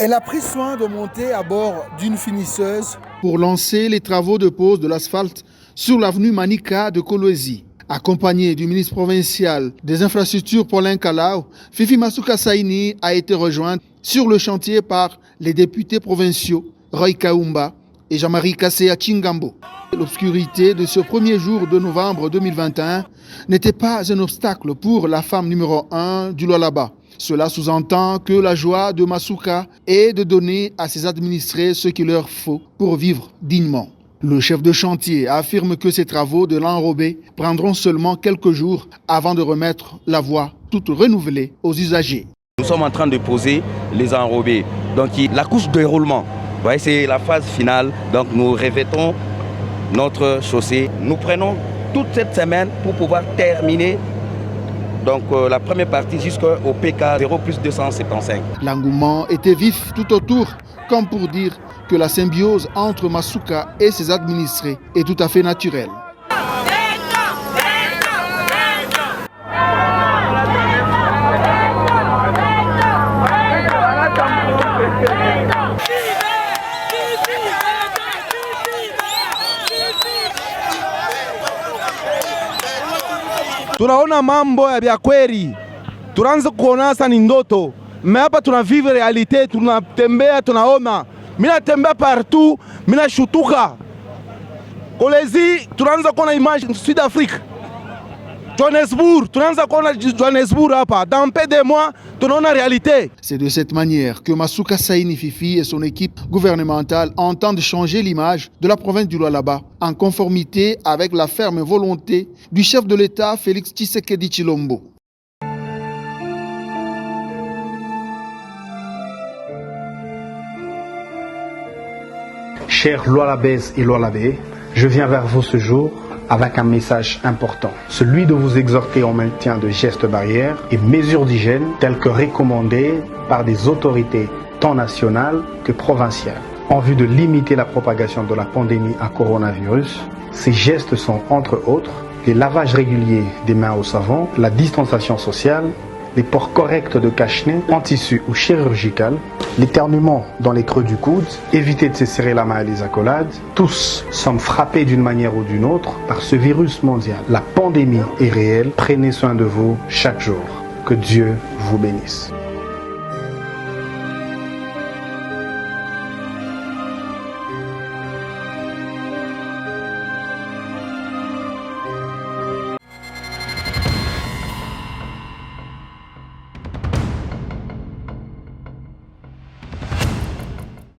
Elle a pris soin de monter à bord d'une finisseuse pour lancer les travaux de pose de l'asphalte sur l'avenue Manika de Kolwezi. Accompagné du ministre provincial des infrastructures Paulin Kalao, Fifi Masuka Saini a été rejointe sur le chantier par les députés provinciaux Roy Kaumba et Jean-Marie Kasséa Chingambo. L'obscurité de ce premier jour de novembre 2021 n'était pas un obstacle pour la femme numéro 1 du Lualaba. Cela sous-entend que la joie de Masuka est de donner à ses administrés ce qu'il leur faut pour vivre dignement. Le chef de chantier affirme que ces travaux de l'enrobé prendront seulement quelques jours avant de remettre la voie toute renouvelée aux usagers. Nous sommes en train de poser les enrobés. Donc la couche de roulement, c'est la phase finale. Donc nous revêtons notre chaussée. Nous prenons toute cette semaine pour pouvoir terminer la première partie jusqu'au PK 0+275. L'engouement était vif tout autour, comme pour dire que la symbiose entre Masuka et ses administrés est tout à fait naturelle. Tunaona mambo ya kweli, tunaanza kuona sasa ni ndoto. Mais hapa tunavive realite, tunatembea tunaona. Mimi natembea partout, mimi nashutuka. Kolwezi tunaanza kuona image Sud Afrique. Johannesburg, tunaanza kuona Johannesburg hapa. Dans peu de mois, tunaona réalité. C'est de cette manière que Masuka Saini Fifi et son équipe gouvernementale entendent changer l'image de la province du Lualaba en conformité avec la ferme volonté du chef de l'État Félix Tshisekedi Tshilombo. Chers Lualabaises et Lualabais, je viens vers vous ce jour avec un message important, celui de vous exhorter au maintien de gestes barrières et mesures d'hygiène telles que recommandées par des autorités tant nationales que provinciales. En vue de limiter la propagation de la pandémie à coronavirus, ces gestes sont entre autres les lavages réguliers des mains au savon, la distanciation sociale, les ports corrects de cache-nez en tissu ou chirurgical, l'éternuement dans les creux du coude, éviter de se serrer la main à les accolades. Tous sommes frappés d'une manière ou d'une autre par ce virus mondial. La pandémie est réelle, prenez soin de vous chaque jour. Que Dieu vous bénisse.